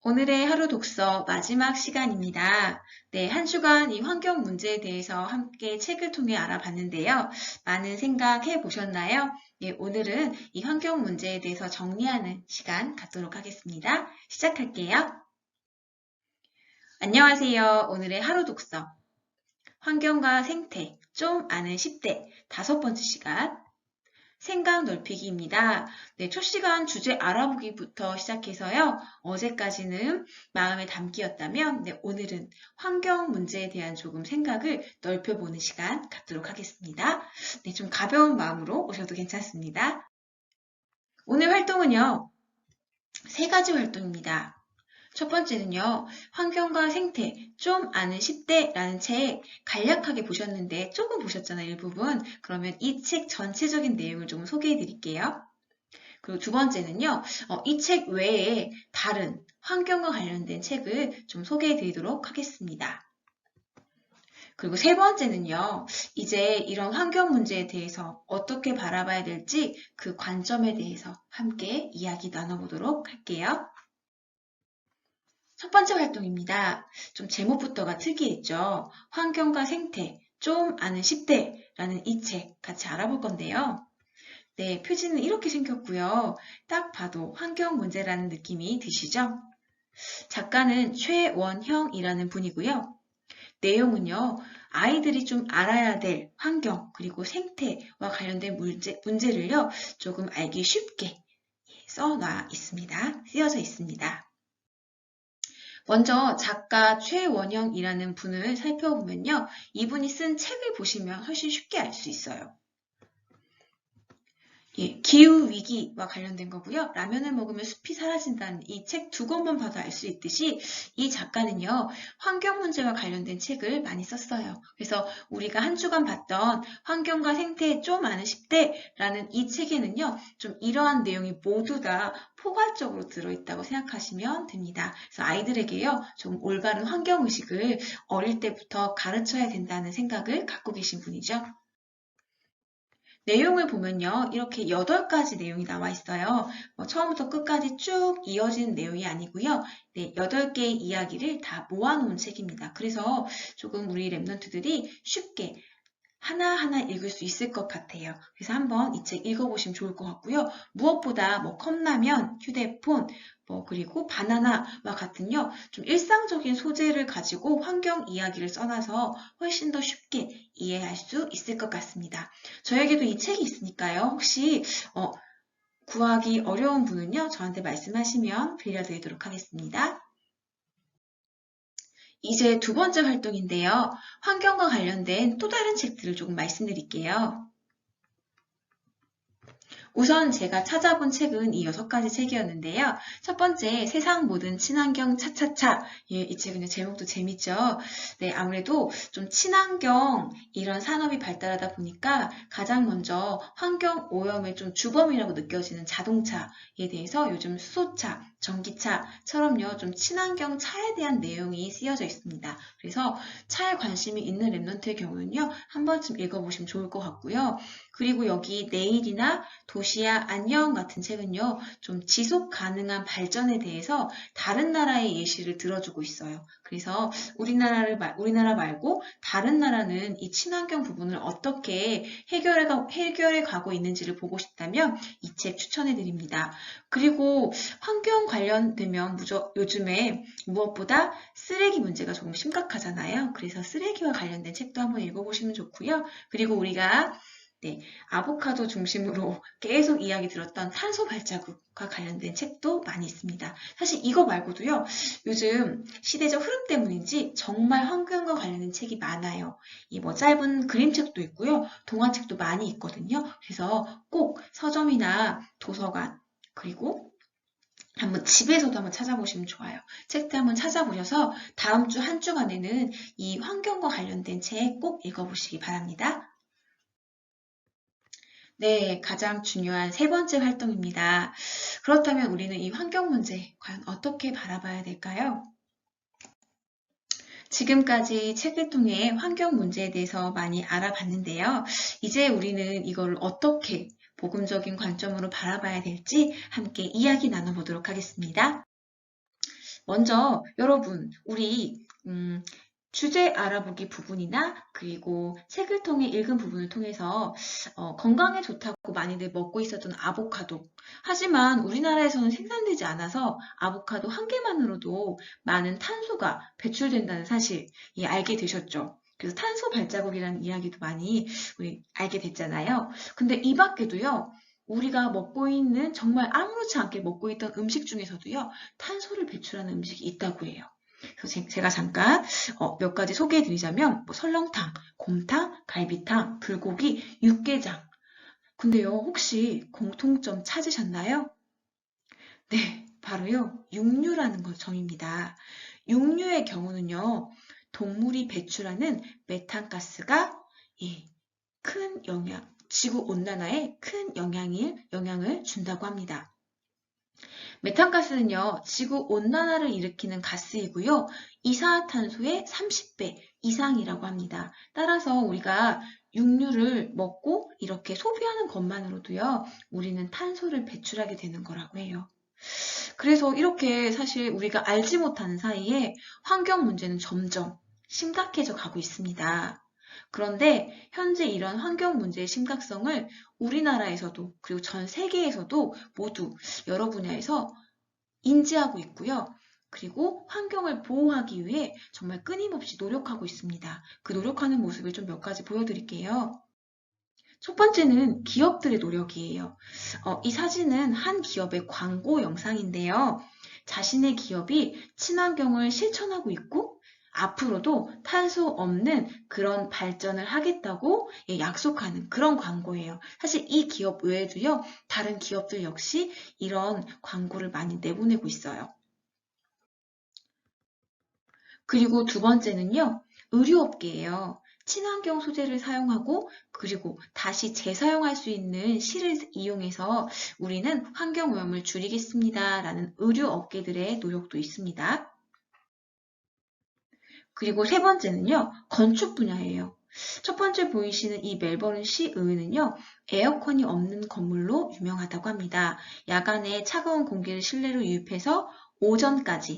오늘의 하루 독서 마지막 시간입니다. 네, 한 주간 이 환경 문제에 대해서 함께 책을 통해 알아봤는데요. 많은 생각해 보셨나요? 네, 오늘은 이 환경 문제에 대해서 정리하는 시간 갖도록 하겠습니다. 시작할게요. 안녕하세요. 오늘의 하루 독서. 환경과 생태, 좀 아는 10대, 다섯 번째 시간. 생각 넓히기입니다. 네, 첫 시간 주제 알아보기부터 시작해서요. 어제까지는 마음의 담기였다면 오늘은 환경 문제에 대한 조금 생각을 넓혀보는 시간 갖도록 하겠습니다. 네, 좀 가벼운 마음으로 오셔도 괜찮습니다. 오늘 활동은요. 세 가지 활동입니다. 첫 번째는요, 환경과 생태, 좀 아는 10대라는 책 간략하게 보셨는데 조금 보셨잖아요, 일부분. 그러면 이 책 전체적인 내용을 좀 소개해 드릴게요. 그리고 두 번째는요, 이 책 외에 다른 환경과 관련된 책을 좀 소개해 드리도록 하겠습니다. 그리고 세 번째는요, 이제 이런 환경 문제에 대해서 어떻게 바라봐야 될지 그 관점에 대해서 함께 이야기 나눠보도록 할게요. 첫 번째 활동입니다. 좀 제목부터가 특이했죠. 환경과 생태, 좀 아는 10대라는 이 책 같이 알아볼 건데요. 네, 표지는 이렇게 생겼고요. 딱 봐도 환경 문제라는 느낌이 드시죠? 작가는 최원형이라는 분이고요. 내용은요, 아이들이 좀 알아야 될 환경 그리고 생태와 관련된 문제를요, 조금 알기 쉽게 써놔 있습니다. 쓰여져 있습니다. 먼저 작가 최원형이라는 분을 살펴보면요. 이분이 쓴 책을 보시면 훨씬 쉽게 알 수 있어요. 예, 기후위기와 관련된 거고요. 라면을 먹으면 숲이 사라진다는 이 책 두 권만 봐도 알 수 있듯이 이 작가는요. 환경 문제와 관련된 책을 많이 썼어요. 그래서 우리가 한 주간 봤던 환경과 생태에 좀 아는 10대라는 이 책에는요. 좀 이러한 내용이 모두 다 포괄적으로 들어있다고 생각하시면 됩니다. 그래서 아이들에게요. 좀 올바른 환경의식을 어릴 때부터 가르쳐야 된다는 생각을 갖고 계신 분이죠. 내용을 보면요. 이렇게 8가지 내용이 나와 있어요. 처음부터 끝까지 쭉 이어지는 내용이 아니고요. 네, 8개의 이야기를 다 모아놓은 책입니다. 그래서 조금 우리 랩런트들이 쉽게 하나하나 읽을 수 있을 것 같아요. 그래서 한번 이 책 읽어보시면 좋을 것 같고요. 무엇보다 컵라면, 휴대폰, 그리고 바나나와 같은요, 좀 일상적인 소재를 가지고 환경 이야기를 써놔서 훨씬 더 쉽게 이해할 수 있을 것 같습니다. 저에게도 이 책이 있으니까요. 혹시 구하기 어려운 분은요, 저한테 말씀하시면 빌려드리도록 하겠습니다. 이제 두 번째 활동인데요. 환경과 관련된 또 다른 책들을 조금 말씀드릴게요. 우선 제가 찾아본 책은 이 6가지 책이었는데요. 첫 번째, 세상 모든 친환경 차차차. 예, 이 책은 제목도 재밌죠? 네, 아무래도 좀 친환경 이런 산업이 발달하다 보니까 가장 먼저 환경 오염의 좀 주범이라고 느껴지는 자동차에 대해서 요즘 수소차, 전기차처럼요, 좀 친환경 차에 대한 내용이 쓰여져 있습니다. 그래서 차에 관심이 있는 랩런트의 경우는요, 한 번쯤 읽어보시면 좋을 것 같고요. 그리고 여기 내일이나 도시야 안녕 같은 책은요. 좀 지속 가능한 발전에 대해서 다른 나라의 예시를 들어주고 있어요. 그래서 우리나라 말고 다른 나라는 이 친환경 부분을 어떻게 해결해 가고 있는지를 보고 싶다면 이 책 추천해 드립니다. 그리고 환경 관련되면 요즘에 무엇보다 쓰레기 문제가 조금 심각하잖아요. 그래서 쓰레기와 관련된 책도 한번 읽어보시면 좋고요. 그리고 우리가 아보카도 중심으로 계속 이야기 들었던 탄소 발자국과 관련된 책도 많이 있습니다. 사실 이거 말고도요, 요즘 시대적 흐름 때문인지 정말 환경과 관련된 책이 많아요. 이 짧은 그림책도 있고요, 동화책도 많이 있거든요. 그래서 꼭 서점이나 도서관, 그리고 한번 집에서도 한번 찾아보시면 좋아요. 책도 한번 찾아보셔서 다음 주 한 주간에는 이 환경과 관련된 책 꼭 읽어보시기 바랍니다. 네, 가장 중요한 세 번째 활동입니다. 그렇다면 우리는 이 환경 문제 과연 어떻게 바라봐야 될까요? 지금까지 책을 통해 환경 문제에 대해서 많이 알아봤는데요. 이제 우리는 이걸 어떻게 복음적인 관점으로 바라봐야 될지 함께 이야기 나눠보도록 하겠습니다. 먼저 여러분, 우리 주제 알아보기 부분이나 그리고 책을 통해 읽은 부분을 통해서 건강에 좋다고 많이들 먹고 있었던 아보카도. 하지만 우리나라에서는 생산되지 않아서 아보카도 한 개만으로도 많은 탄소가 배출된다는 사실 알게 되셨죠. 그래서 탄소 발자국이라는 이야기도 많이 우리 알게 됐잖아요. 근데 이 밖에도요. 우리가 먹고 있는 정말 아무렇지 않게 먹고 있던 음식 중에서도요. 탄소를 배출하는 음식이 있다고 해요. 그래서 제가 잠깐 몇 가지 소개해 드리자면 뭐 설렁탕, 곰탕, 갈비탕, 불고기, 육개장. 근데요, 혹시 공통점 찾으셨나요? 네, 바로요, 육류라는 점입니다. 육류의 경우는요, 동물이 배출하는 메탄가스가 큰 영향, 지구 온난화에 큰 영향을 준다고 합니다. 메탄가스는요, 지구 온난화를 일으키는 가스이고요, 이산화탄소의 30배 이상이라고 합니다. 따라서 우리가 육류를 먹고 이렇게 소비하는 것만으로도요, 우리는 탄소를 배출하게 되는 거라고 해요. 그래서 이렇게 사실 우리가 알지 못하는 사이에 환경 문제는 점점 심각해져 가고 있습니다. 그런데 현재 이런 환경 문제의 심각성을 우리나라에서도 그리고 전 세계에서도 모두 여러 분야에서 인지하고 있고요. 그리고 환경을 보호하기 위해 정말 끊임없이 노력하고 있습니다. 그 노력하는 모습을 좀 몇 가지 보여드릴게요. 첫 번째는 기업들의 노력이에요. 이 사진은 한 기업의 광고 영상인데요. 자신의 기업이 친환경을 실천하고 있고 앞으로도 탄소 없는 그런 발전을 하겠다고 약속하는 그런 광고예요. 사실 이 기업 외에도요, 다른 기업들 역시 이런 광고를 많이 내보내고 있어요. 그리고 두 번째는요, 의류업계예요. 친환경 소재를 사용하고 그리고 다시 재사용할 수 있는 실을 이용해서 우리는 환경오염을 줄이겠습니다. 라는 의류업계들의 노력도 있습니다. 그리고 세 번째는요, 건축 분야예요. 첫 번째 보이시는 이 멜버른 시의회는요, 에어컨이 없는 건물로 유명하다고 합니다. 야간에 차가운 공기를 실내로 유입해서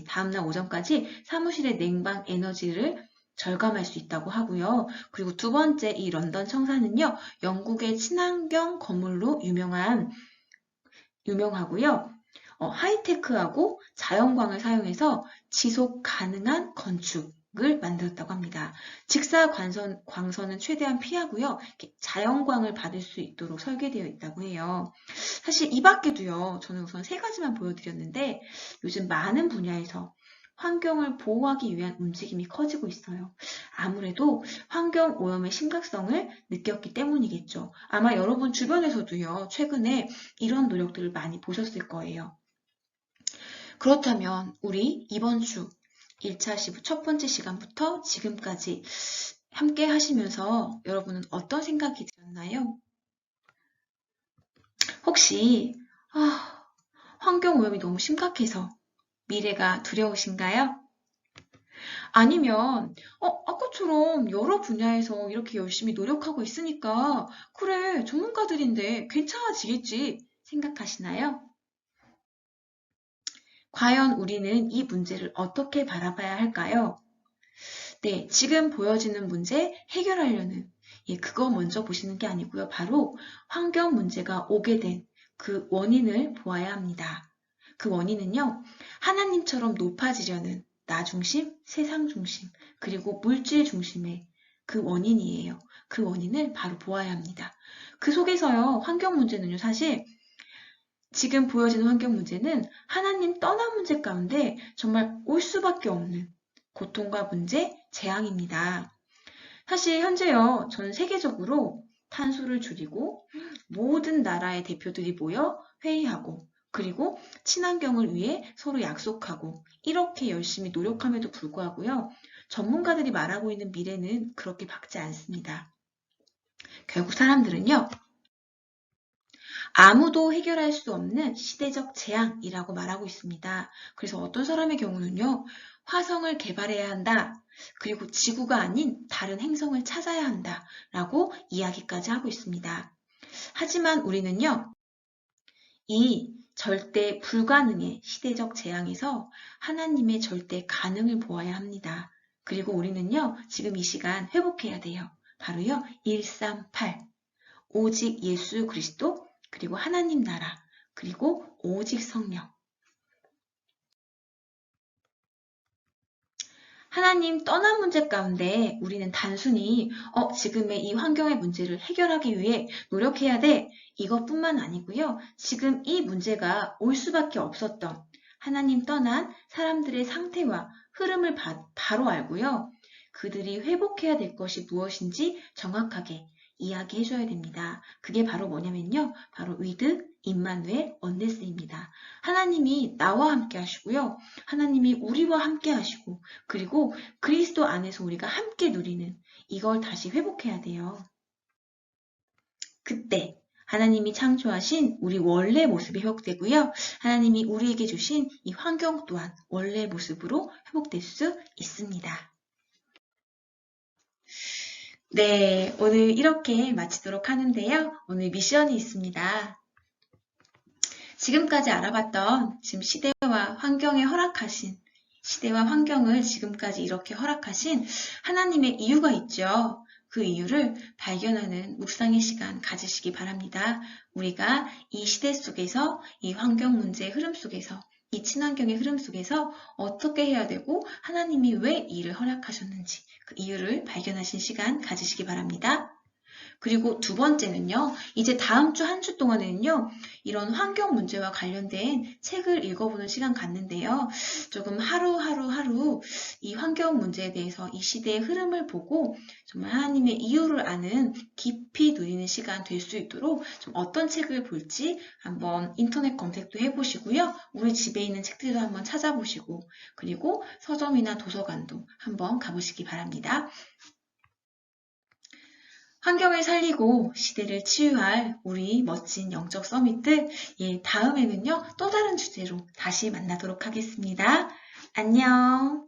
다음날 오전까지 사무실의 냉방 에너지를 절감할 수 있다고 하고요. 그리고 두 번째 이 런던 청사는요, 영국의 친환경 건물로 유명하고요. 하이테크하고 자연광을 사용해서 지속 가능한 건축을 만들었다고 합니다. 광선은 최대한 피하고요. 자연광을 받을 수 있도록 설계되어 있다고 해요. 사실 이 밖에도요. 저는 우선 세 가지만 보여드렸는데 요즘 많은 분야에서 환경을 보호하기 위한 움직임이 커지고 있어요. 아무래도 환경 오염의 심각성을 느꼈기 때문이겠죠. 아마 여러분 주변에서도요. 최근에 이런 노력들을 많이 보셨을 거예요. 그렇다면 우리 이번 주 1차 시부 첫 번째 시간부터 지금까지 함께 하시면서 여러분은 어떤 생각이 드셨나요? 혹시 환경오염이 너무 심각해서 미래가 두려우신가요? 아니면 아까처럼 여러 분야에서 이렇게 열심히 노력하고 있으니까 그래, 전문가들인데 괜찮아지겠지 생각하시나요? 과연 우리는 이 문제를 어떻게 바라봐야 할까요? 네, 지금 보여지는 문제 해결하려는 그거 먼저 보시는 게 아니고요. 바로 환경 문제가 오게 된 그 원인을 보아야 합니다. 그 원인은요, 하나님처럼 높아지려는 나 중심, 세상 중심, 그리고 물질 중심의 그 원인이에요. 그 원인을 바로 보아야 합니다. 그 속에서요, 환경 문제는요, 사실 지금 보여지는 환경 문제는 하나님 떠난 문제 가운데 정말 올 수밖에 없는 고통과 문제, 재앙입니다. 사실 현재요, 전 세계적으로 탄소를 줄이고 모든 나라의 대표들이 모여 회의하고 그리고 친환경을 위해 서로 약속하고 이렇게 열심히 노력함에도 불구하고요, 전문가들이 말하고 있는 미래는 그렇게 밝지 않습니다. 결국 사람들은요, 아무도 해결할 수 없는 시대적 재앙이라고 말하고 있습니다. 그래서 어떤 사람의 경우는요, 화성을 개발해야 한다. 그리고 지구가 아닌 다른 행성을 찾아야 한다. 라고 이야기까지 하고 있습니다. 하지만 우리는요, 이 절대 불가능의 시대적 재앙에서 하나님의 절대 가능을 보아야 합니다. 그리고 우리는요, 지금 이 시간 회복해야 돼요. 바로요, 138. 오직 예수 그리스도, 그리고 하나님 나라, 그리고 오직 성령. 하나님 떠난 문제 가운데 우리는 단순히 지금의 이 환경의 문제를 해결하기 위해 노력해야 돼. 이것뿐만 아니고요. 지금 이 문제가 올 수밖에 없었던 하나님 떠난 사람들의 상태와 흐름을 바로 알고요. 그들이 회복해야 될 것이 무엇인지 정확하게 이야기해줘야 됩니다. 그게 바로 뭐냐면요. 바로 위드, 임마누엘, 언네스입니다. 하나님이 나와 함께 하시고요. 하나님이 우리와 함께 하시고 그리고 그리스도 안에서 우리가 함께 누리는 이걸 다시 회복해야 돼요. 그때 하나님이 창조하신 우리 원래 모습이 회복되고요. 하나님이 우리에게 주신 이 환경 또한 원래 모습으로 회복될 수 있습니다. 네, 오늘 이렇게 마치도록 하는데요. 오늘 미션이 있습니다. 지금까지 알아봤던 지금 시대와 환경에 허락하신 시대와 환경을 지금까지 이렇게 허락하신 하나님의 이유가 있죠. 그 이유를 발견하는 묵상의 시간 가지시기 바랍니다. 우리가 이 시대 속에서 이 환경 문제의 흐름 속에서 이 친환경의 흐름 속에서 어떻게 해야 되고 하나님이 왜 이를 허락하셨는지 그 이유를 발견하신 시간 가지시기 바랍니다. 그리고 두 번째는요, 이제 다음 주 한 주 동안에는요, 이런 환경 문제와 관련된 책을 읽어보는 시간 갖는데요. 조금 하루 이 환경 문제에 대해서 이 시대의 흐름을 보고 정말 하나님의 이유를 아는 깊이 누리는 시간 될 수 있도록 좀 어떤 책을 볼지 한번 인터넷 검색도 해보시고요. 우리 집에 있는 책들도 한번 찾아보시고 그리고 서점이나 도서관도 한번 가보시기 바랍니다. 환경을 살리고 시대를 치유할 우리 멋진 영적 서밋들, 다음에는요, 또 다른 주제로 다시 만나도록 하겠습니다. 안녕.